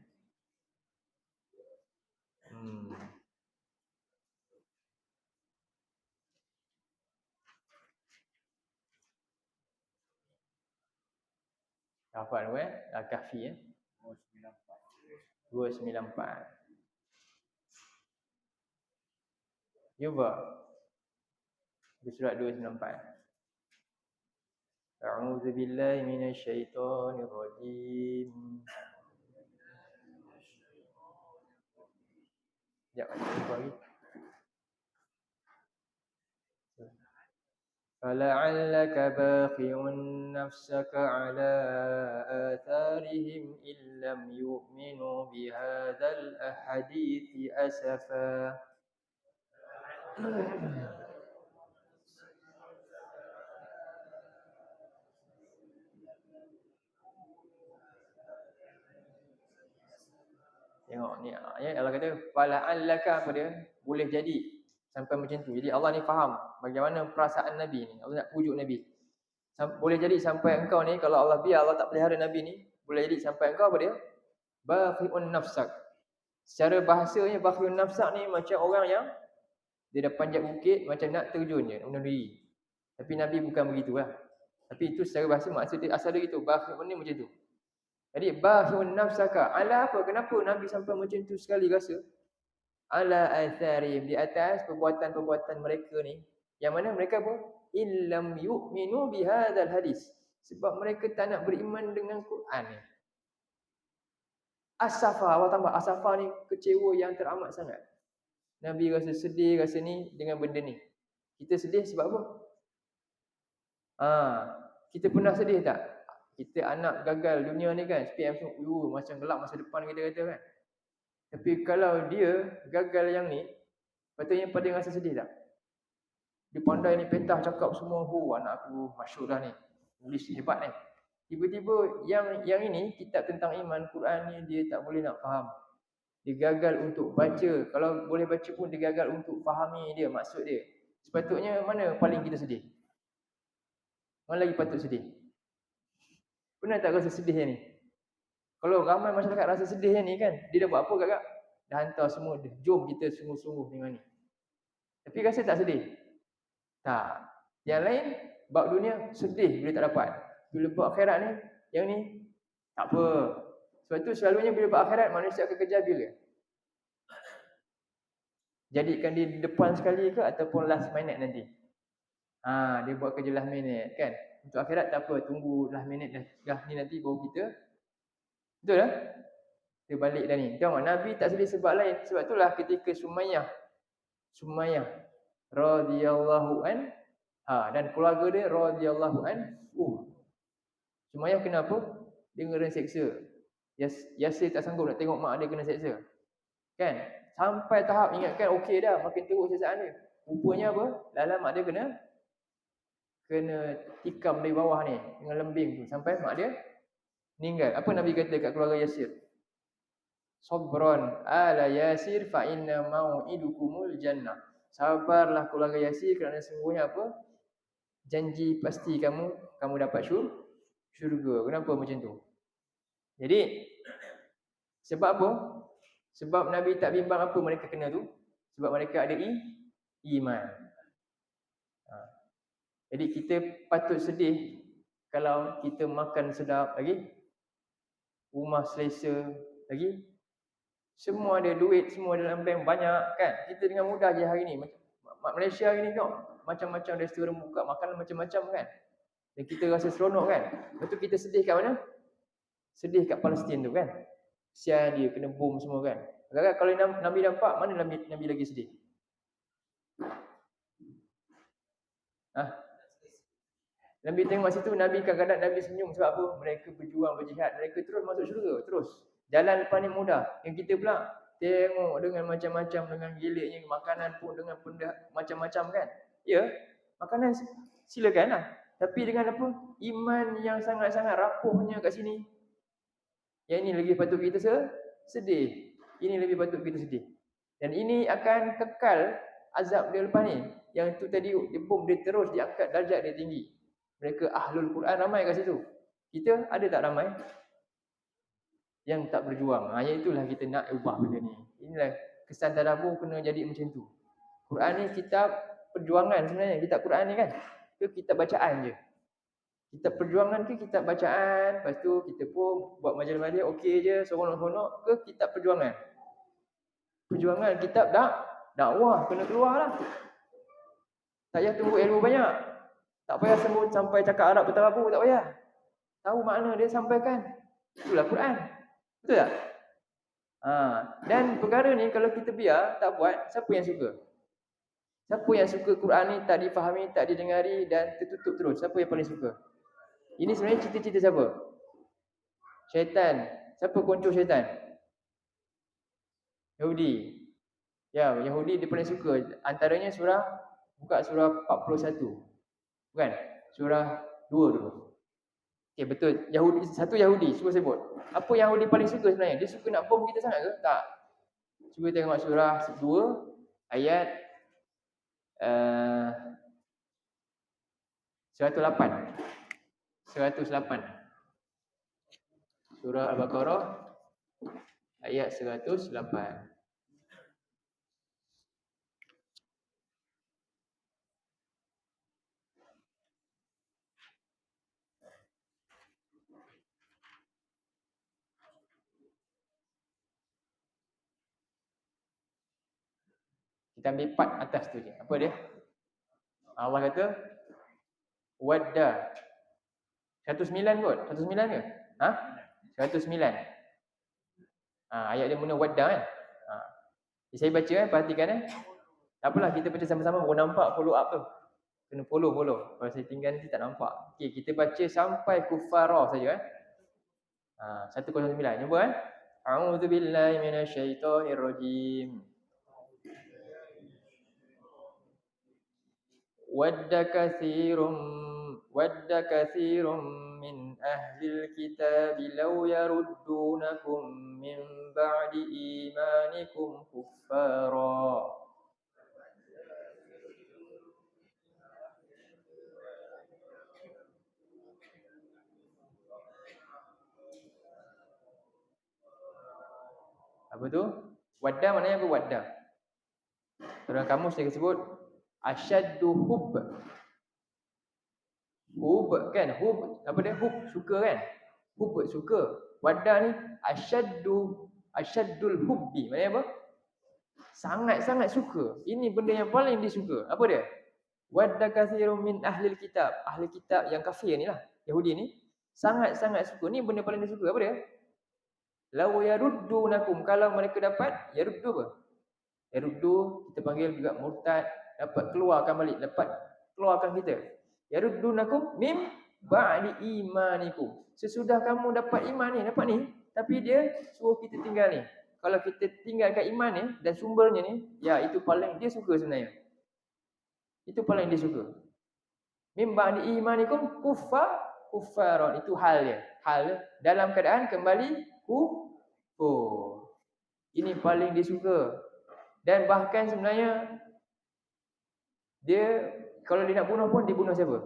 Hafal Al-Kahfi 294. Cuba surat 294. A'udzu billahi minasyaitonir rajim. Ya, lagi. فَلَعَلَّكَ بَاخِعٌ نَفْسَكَ عَلَى آثَارِهِمْ إِن لَّمْ يُؤْمِنُوا بِهَذَا الْحَدِيثِ أَسَفًا. Tengok ni ayat Allah kata fala'allaka apa dia? Boleh jadi sampai macam tu. Jadi Allah ni faham bagaimana perasaan Nabi ni. Allah nak pujuk Nabi. Boleh jadi sampai engkau ni kalau Allah biar Allah tak pelihara Nabi ni, boleh jadi sampai engkau apa dia? Bakhi'un nafsak. Secara bahasanya bakhi'un nafsak ni macam orang yang dia dah panjat bukit macam nak terjun je, bunuh diri. Tapi Nabi bukan begitulah. Tapi itu secara bahasa maksud dia asal dia gitu. Bakhi'un ni macam tu. Jadi bakhi'un nafsaka. Ala apa? Kenapa Nabi sampai macam tu sekali rasa? Ala atharihim, di atas perbuatan-perbuatan mereka ni. Yang mana mereka apa? Illam yu'minu bihadzal hadis. Sebab mereka tak nak beriman dengan Quran ni. Asafa, Allah tambah asafa ni kecewa yang teramat sangat. Nabi rasa sedih, rasa ni dengan benda ni. Kita sedih sebab apa? Kita pernah sedih tak? Kita anak gagal dunia ni kan, SPM tu macam gelap masa depan kita kata kan. Tapi kalau dia gagal yang ni, patutnya pada rasa sedih tak? Dia pandai ni pentah cakap semua, anak aku masyhur dah ni. Tulis hebat ni. Tiba-tiba yang ini kitab tentang iman Quran ni dia tak boleh nak faham. Dia gagal untuk baca. Kalau boleh baca pun dia gagal untuk fahami dia maksud dia. Sepatutnya mana paling kita sedih? Mana lagi patut sedih? Pernah tak rasa sedih yang ni? Kalau ramai masyarakat rasa sedih yang ni kan, dia dah buat apa kakak? Dah hantar semua, jom kita sungguh-sungguh dengan ni. Tapi rasa tak sedih? Tak. Yang lain, bab dunia sedih bila tak dapat. Bila bab akhirat ni, yang ni tak apa. Sebab tu selalunya bila bab akhirat, manusia akan kejar bila? Jadikan dia depan sekali ke ataupun last minute nanti? Dia buat kerja last minute kan? Untuk akhirat tak apa, tunggu last minute dah ni nanti baru kita. Betul tak? Kita balik dah ni. Tengok Nabi tak sedih sebab lain. Sebab itulah ketika Sumayyah radhiyallahu an dan keluarga dia radhiyallahu an. Sumayyah kenapa? Dia kena seksa. Yasir tak sanggup nak tengok mak dia kena seksa. Kan? Sampai tahap ingatkan okey dah, makin teruk siksaan dia. Rupanya apa? Dalam mak dia kena tikam dari bawah ni dengan lembing tu sampai mak dia meninggal. Apa Nabi kata kat keluarga Yasir? Sabran ala Yasir fa inna mau'idukumul jannah. Sabarlah keluarga Yasir kerana sungguhnya apa? Janji pasti kamu dapat syurga. Kenapa macam tu? Jadi sebab apa? Sebab Nabi tak bimbang apa mereka kena tu. Sebab mereka ada iman. Jadi kita patut sedih kalau kita makan sedap lagi, rumah selesa lagi, semua ada duit, semua dalam bank banyak kan. Kita dengan mudah je hari ni. Malaysia hari ni tengok macam-macam restoran buka, makanan macam-macam kan. Dan kita rasa seronok kan. Lepas tu kita sedih kat mana? Sedih kat Palestin tu kan. Sial dia kena bom semua kan. Agak-agak kalau Nabi nampak, mana Nabi lagi sedih? Nabi tengok masa tu, Nabi kadang-kadang Nabi senyum sebab apa? Mereka berjuang, berjihad. Mereka terus masuk syurga, terus. Jalan depan ni mudah. Yang kita pula tengok dengan macam-macam, dengan giliknya, makanan pun dengan benda macam-macam kan. Ya, makanan silakan lah. Tapi dengan apa? Iman yang sangat-sangat rapuhnya kat sini. Yang ini lagi patut kita sedih. Ini lebih patut kita sedih. Dan ini akan kekal azab dia lepas ni. Yang tu tadi dia bom, dia terus diangkat darjat dia tinggi. Mereka ahlul Quran ramai kat situ. Kita ada tak ramai yang tak berjuang? Yang itulah kita nak ubah benda ni. Inilah kesan tadabbur kena jadi macam tu. Quran ni kitab perjuangan sebenarnya. Kitab Quran ni kan, itu kitab bacaan je. Kitab perjuangan ke kitab bacaan, lepas tu kita pun buat majlis-majlis okey je, seronok-seronok ke kitab perjuangan? Perjuangan kitab dakwah kena keluar lah. Tak payah tunggu ilmu banyak. Tak payah semua sampai cakap Arab berterabu, tak payah. Tahu makna dia sampaikan. Itulah Quran. Betul tak? Dan perkara ni kalau kita biar, tak buat, siapa yang suka? Siapa yang suka Quran ni tak difahami, tak didengari dan tertutup terus? Siapa yang paling suka? Ini sebenarnya cita-cita siapa? Syaitan. Siapa konco syaitan? Yahudi. Ya, Yahudi dia paling suka. Antaranya buka surah 41. Bukan? Surah 2 dulu. Okey, betul. Satu Yahudi, cuba sebut. Apa Yahudi paling suka sebenarnya? Dia suka nak bom kita sangat ke? Tak. Cuba tengok surah 2 ayat 108. 108. Surah Al-Baqarah ayat 108. Kita ambil part atas tu je. Apa dia? Allah kata Wadda. 109 kot. 109 ke? 109. Ayat dia mula Wadda kan? Saya baca perhatikan tak apalah, kita baca sama-sama. Baru nampak follow up tu. Kena follow. Kalau saya tinggal nanti tak nampak. Okey, kita baca sampai kufara saja 109. Cuba A'udzubillahi minasyaitonirrajim. Wadda kathirum min ahlil kitab law yaruddunakum min ba'di imanikum kuffara. Apa tu? Wadda maknanya apa wadda? Dalam kamus dia sebut asyaddu hub. Hub kan? Hub apa dia? Hub suka kan? Hub suka. Wadda ni asyaddul hubbi. Maknanya apa? Sangat-sangat suka. Ini benda yang paling disuka. Apa dia? Wadda katsirun min ahlil kitab. Ahli kitab yang kafir ni lah, Yahudi ni, sangat-sangat suka. Ni benda paling disuka. Apa dia? Law yaruddunakum, kalau mereka dapat yaruddu apa? Yaruddu kita panggil juga murtad, dapat keluarkan balik, dapat keluarkan kita. Yaruddunakum mim ba'di imanikum. Sesudah kamu dapat iman ni, dapat ni, tapi dia suruh kita tinggal ni. Kalau kita tinggalkan iman ni dan sumbernya ni, ya itu paling dia suka sebenarnya. Itu paling dia suka. Mim ba'di imanikum kuffaron, itu hal dia. Hal dalam keadaan kembali kufur. Ini paling dia suka. Dan bahkan sebenarnya dia kalau dia nak bunuh pun, dia bunuh siapa?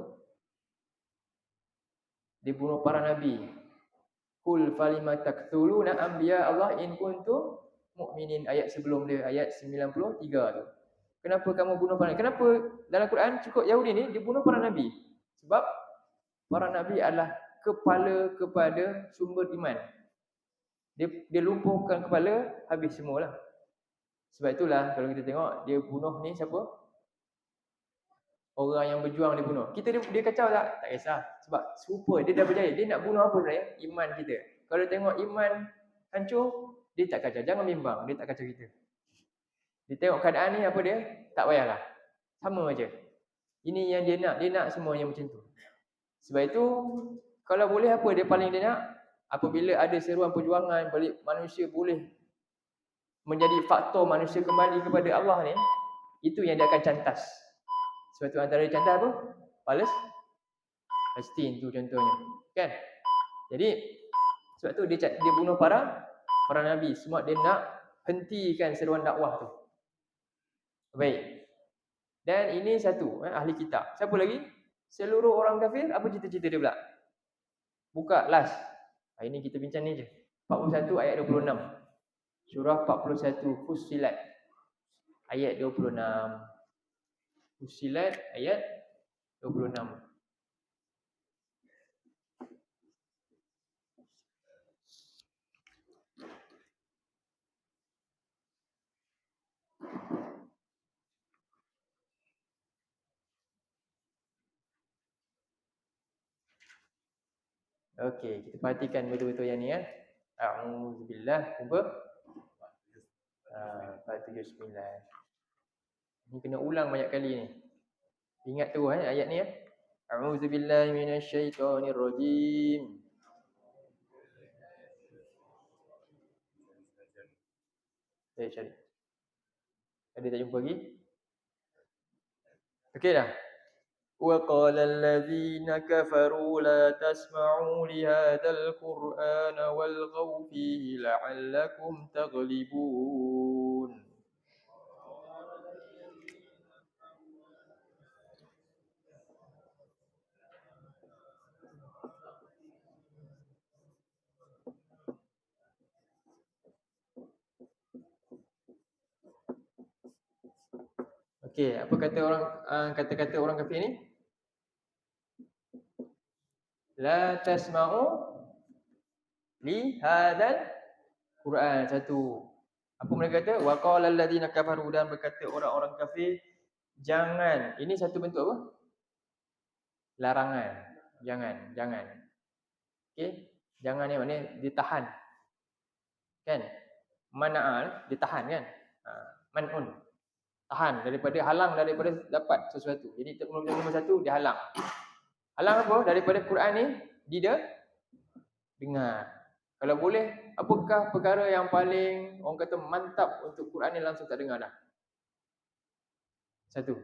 Dia bunuh para nabi. Qul falima taqtuluna anbiya Allah in kuntum mu'minin, ayat sebelum dia, ayat 93 tu. Kenapa kamu bunuh para nabi? Kenapa dalam Quran cukup Yahudi ni dia bunuh para nabi? Sebab para nabi adalah kepala kepada sumber iman. Dia lumpuhkan kepala, habis semualah. Sebab itulah kalau kita tengok dia bunuh ni siapa? Orang yang berjuang dia bunuh. Dia kacau tak? Tak kisah. Sebab serupa dia dah berjaya. Dia nak bunuh apa sebenarnya? Iman kita. Kalau tengok iman hancur, dia tak kacau. Jangan bimbang, dia tak kacau kita. Dia tengok keadaan ni apa dia? Tak payahlah. Sama aja. Ini yang dia nak. Dia nak semua yang macam tu. Sebab itu kalau boleh apa dia paling dia nak? Apabila ada seruan perjuangan balik manusia boleh menjadi faktor manusia kembali kepada Allah ni, itu yang dia akan cantas. Sebab tu antara cantas apa? Palestin tu contohnya. Kan? Jadi sebab tu dia bunuh para nabi. Semua dia nak hentikan seruan dakwah tu. Baik. Dan ini satu, ahli kitab. Siapa lagi? Seluruh orang kafir, apa cita-cita dia pula? Buka last. Ini kita bincang ni je. 41 ayat 26. Surah 41 Fussilat ayat 26. Fussilat ayat 26. Okey, kita perhatikan betul-betul yang ni ya. A'udzubillah, jumpa? 479. Ni kena ulang banyak kali ni. Ingat tu ayat ni ya. A'udzubillahi minasyaitonirrajim. Cari. Ada tak jumpa lagi? Okey dah. وقال الذين كفروا لا تسمعوا لهذا القرآن والغوا فيه لعلكم تغلبون. Okey, apa kata orang kata-kata orang kafir ni? La tasma'u li hadzal Quran. Satu. Apa mereka kata? Wa qala alladziina kafaru, dan berkata orang-orang kafir, jangan. Ini satu bentuk apa? Larangan. Jangan. Okey? Jangan ni maknanya ditahan. Kan? Mana'al, ditahan kan? Man'un. Tahan daripada, halang daripada dapat sesuatu. Jadi nombor satu, dia halang. Halang apa? Daripada Quran ni dengar. Kalau boleh, apakah perkara yang paling orang kata mantap untuk Quran ni langsung tak dengar dah? Satu,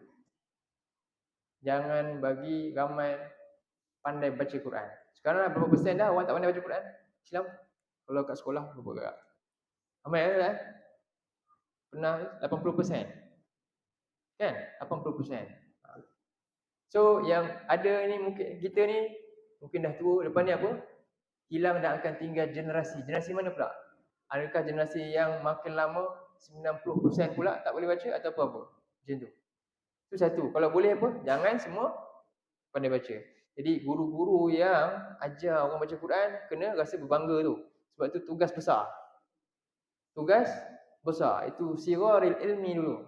jangan bagi ramai pandai baca Quran. Sekarang berapa persen dah orang tak pandai baca Quran? Islam? Kalau kat sekolah berapa gerak? Ramai dah? Pernah 80%. Kan? 80%. So yang ada ni mungkin kita ni mungkin dah tua, lepas ni apa? Hilang dan akan tinggal generasi. Generasi mana pula? Adakah generasi yang makin lama 90% pula tak boleh baca atau apa? Macam tu. Itu satu. Kalau boleh apa? Jangan semua pandai baca. Jadi guru-guru yang ajar orang baca Quran kena rasa berbangga tu. Sebab tu tugas besar. Tugas besar. Itu siraril ilmi dulu.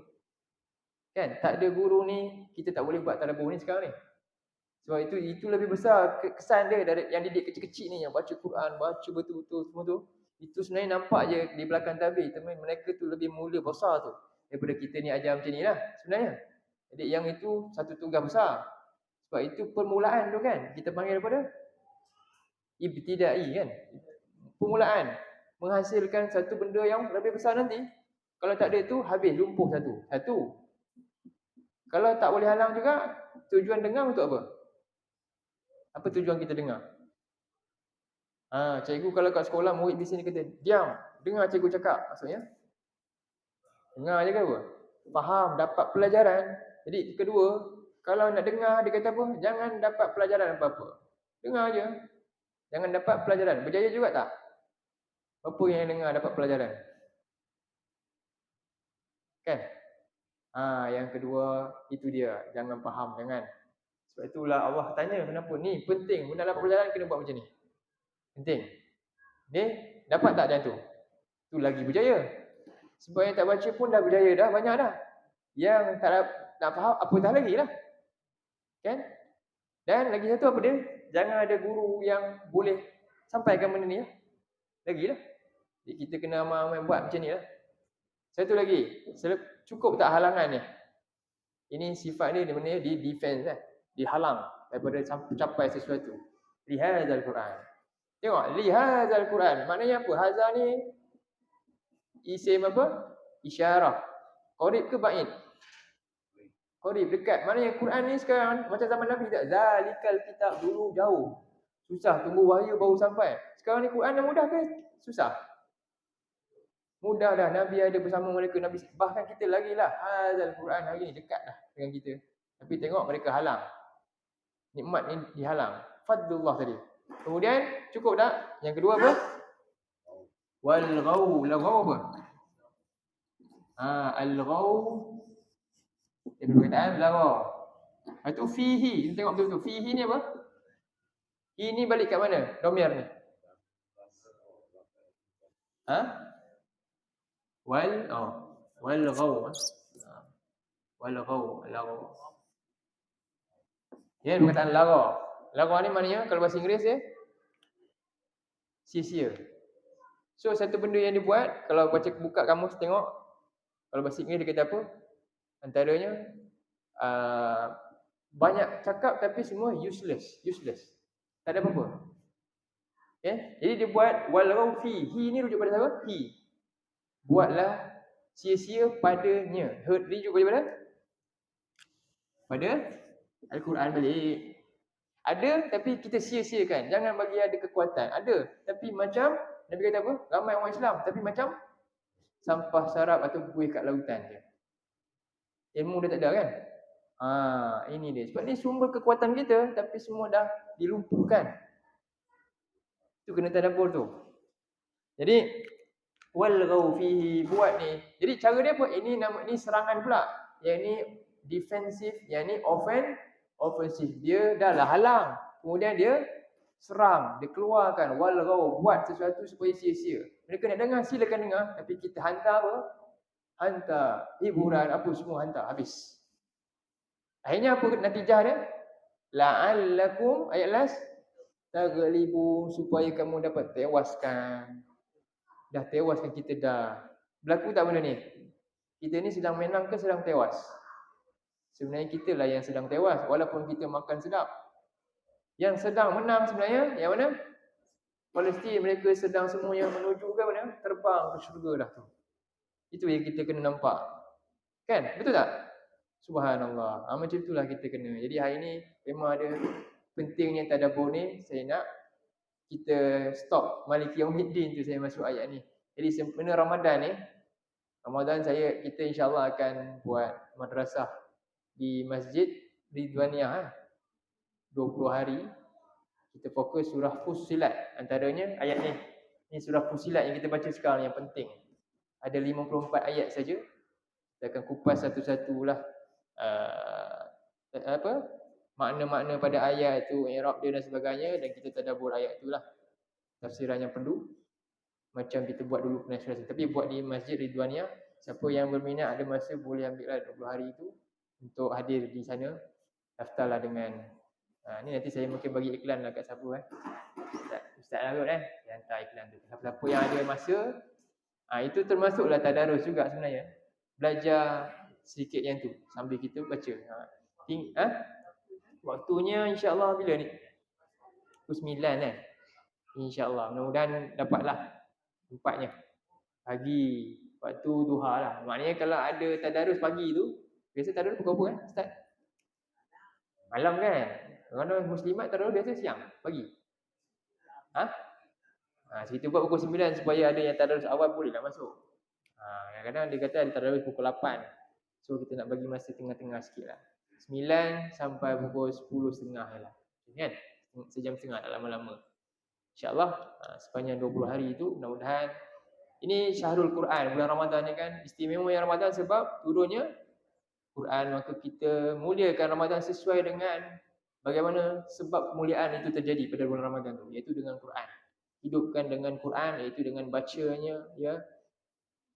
Kan? Tak ada guru ni, kita tak boleh buat tadabbur ni sekarang ni. Sebab itu lebih besar kesan dia dari yang didik kecil-kecil ni, yang baca Quran, baca betul-betul semua tu. Itu sebenarnya nampak je di belakang tabir, tapi mereka tu lebih mulia besar tu daripada kita ni ajar macam ni lah sebenarnya. Jadi yang itu satu tugas besar. Sebab itu permulaan tu kan, kita panggil daripada ibtidai kan. Permulaan menghasilkan satu benda yang lebih besar nanti. Kalau tak ada itu, habis, lumpuh satu. Kalau tak boleh halang juga, tujuan dengar untuk apa? Apa tujuan kita dengar? Cikgu kalau kat sekolah murid di sini kata, diam, dengar cikgu cakap. Maksudnya, dengar je ke apa? Faham, dapat pelajaran. Jadi kedua, kalau nak dengar, dia kata apa? Jangan dapat pelajaran apa-apa. Dengar je. Jangan dapat pelajaran. Berjaya juga tak? Apa yang dengar dapat pelajaran? Kan? Yang kedua, itu dia. Jangan faham, jangan. Sebab itulah Allah tanya kenapa. Ni penting, benda dapat pelajaran kena buat macam ni. Penting. Ni dapat tak macam tu? Tu lagi berjaya. Sebab yang tak baca pun dah berjaya dah, banyak dah. Yang tak faham, apa dah lagi lah. Kan? Dan lagi satu apa dia? Jangan ada guru yang boleh sampaikan benda ni lah. Lagi lah. Jadi kita kena amal-amal buat macam ni lah. Satu lagi, cukup tak halangan ni? Ini sifat dia mana di defense lah. Dihalang daripada capai sesuatu. Lihadzal Quran. Tengok, lihadzal Quran. Maknanya apa? Hazal ni isim apa? Isyarah. Qarib ke ba'id? Qarib, dekat. Maknanya Quran ni sekarang macam zaman Nabi tak? Zalikal kitab, dulu jauh. Susah, tunggu wahyu baru sampai. Sekarang ni Quran dah mudah ke? Susah. Mudah dah, Nabi ada bersama mereka. Nabi, bahkan kita lagi lah. Hazal Quran hari ni dekat dah dengan kita. Tapi tengok mereka halang. Nikmat ni dihalang. Fadlullah tadi. Kemudian cukup tak? Yang kedua apa? Wal-ghaw. Al-ghaw apa? Al-ghaw. Dia berkataan laghaw. Itu fihi. Kita tengok betul-betul. Fihi ni apa? Ini balik kat mana? Domir ni. Wal-ghaw. Wal-ghaw. Ya, perkataan laghaw. Laghaw ni maknanya kalau bahasa Inggeris dia sia-sia. So satu benda yang dia buat, kalau buka kamus tengok, kalau bahasa Inggeris dia kata apa? Antaranya banyak cakap tapi semua useless. Tak ada apa-apa. Okay? Jadi dia buat walghaw fi. He ni rujuk pada siapa? He. Buatlah sia-sia padanya. Herd ni rujuk pada Al-Quran balik. Ada tapi kita sia-siakan. Jangan bagi ada kekuatan. Ada tapi macam Nabi kata apa? Ramai orang Islam tapi macam sampah sarap atau buih kat lautan je. Ilmu dah tak ada kan? Ini dia. Sebab ni sumber kekuatan kita tapi semua dah dilumpuhkan. Tu kena tadabbur tu. Jadi walghaw fihi, buat ni. Jadi cara dia apa? Ini nama ni serangan pula. Yang ni defensif, yang ni offensif. Dia dah lah halang. Kemudian dia serang, dia keluarkan walghaw, buat sesuatu supaya sia-sia. Mereka nak dengar, silakan dengar, tapi kita hantar apa? Hantar hiburan apa semua hantar habis. Akhirnya apa natijah dia? La'allakum ayat last taghlibu, supaya kamu dapat tewaskan. Dah tewaskan kita dah. Berlaku tak benda ni? Kita ni sedang menang ke sedang tewas? Sebenarnya kita lah yang sedang tewas walaupun kita makan sedap. Yang sedang menang sebenarnya yang mana? Palestin, mereka sedang semuanya menuju ke mana? Terbang ke syurga dah tu. Itu yang kita kena nampak. Kan? Betul tak? Subhanallah. Macam itulah kita kena. Jadi hari ni memang ada pentingnya tadabbur ni. Saya nak kita stop Maliki Yaumiddin tu, saya masuk ayat ni. Jadi sempena Ramadan ni, Ramadan kita insya-Allah akan buat madrasah di Masjid Ridwaniyah 20 hari. Kita fokus surah Fussilat, antaranya ayat ni. Ni surah Fussilat yang kita baca sekarang yang penting. Ada 54 ayat saja. Kita akan kupas satu-satulah makna-makna pada ayat tu, i'rab dia dan sebagainya, dan kita tadabbur ayat itulah. Tafsiran yang perlu macam kita buat dulu penasiran, tapi buat di Masjid Ridwaniyah. Siapa yang berminat ada masa boleh ambillah 20 hari itu untuk hadir di sana. Daftarlah dengan ni nanti saya mungkin bagi iklan lah kat siapa Ustaz Arut dia hantar iklan tu. Siapa yang ada masa, itu termasuklah tadarus juga sebenarnya. Belajar sedikit yang tu sambil kita baca. Waktunya insya-Allah bila ni? Pukul 9 kan? InsyaAllah. Mudah-mudahan dapatlah tempatnya. Pagi. Waktu duha lah. Maknanya kalau ada tadarus pagi tu, biasa tadarus pukul apa Ustaz? Malam kan? Kalau muslimat tadarus biasa siang, pagi. Kita buat pukul 9 supaya ada yang tadarus awal boleh lah masuk. Kadang-kadang dia kata ada tadarus pukul 8. So kita nak bagi masa tengah-tengah sikit lah. 9 sampai pukul 10.30 lah. Kan? Sejam setengah, tak lama-lama. InsyaAllah sepanjang 20 hari itu mudah-mudahan. Ini Syahrul Quran, bulan Ramadan ni kan istimewa yang Ramadan sebab turunnya Quran. Maka kita muliakan Ramadan sesuai dengan bagaimana sebab kemuliaan itu terjadi pada bulan Ramadan tu, iaitu dengan Quran. Hidupkan dengan Quran, iaitu dengan bacanya ya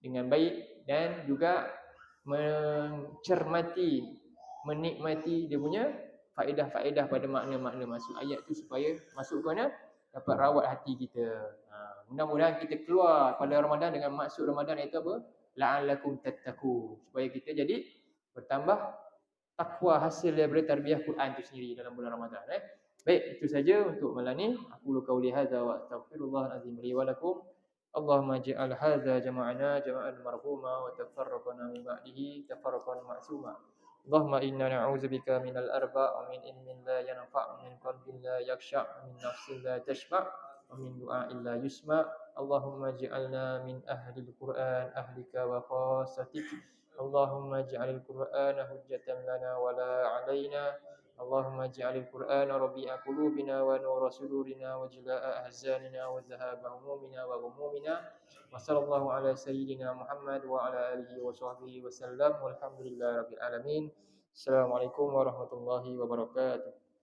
dengan baik, dan juga mencermati, menikmati dia punya faedah-faedah pada makna-makna masuk ayat tu supaya masuk ke mana? Dapat rawat hati kita. Mudah-mudahan kita keluar pada Ramadan dengan maksud Ramadan iaitu apa? La'allakum tattaqun. Supaya kita jadi bertambah takwa hasil daripada tarbiyah Quran itu sendiri dalam bulan Ramadan. Baik, itu saja untuk malam ni. Aku qauli hadza wa astaghfirullahal azim li wa lakum. Allahumma ja'al hadza jama'ana jama'an marhuma wa tafarraqana min ba'dihi tafarraqan ma'suma. Allahumma inna na'udzubika minal arba' wa min ilmin la yanfa' min qalbin la yakhsha' min nafsin la tashba' wa min du'a'in la yusma'. Allahumma ij'alna min ahlil Qur'an ahlika wa khassatik. Allahumma ij'alil Qur'ana hujjatan lana wa la 'alaina. Allahumma ij'alil Qur'ana rabi'a qulubina wa nura sudurina wa jilaa'a ahzanina wa dhahaba humumina wa ghumumina. Wa sallallahu ala sayyidina Muhammad wa ala alihi wa sahbihi wa sallam. Walhamdulillahirabbil alamin. Assalamualaikum warahmatullahi wabarakatuh.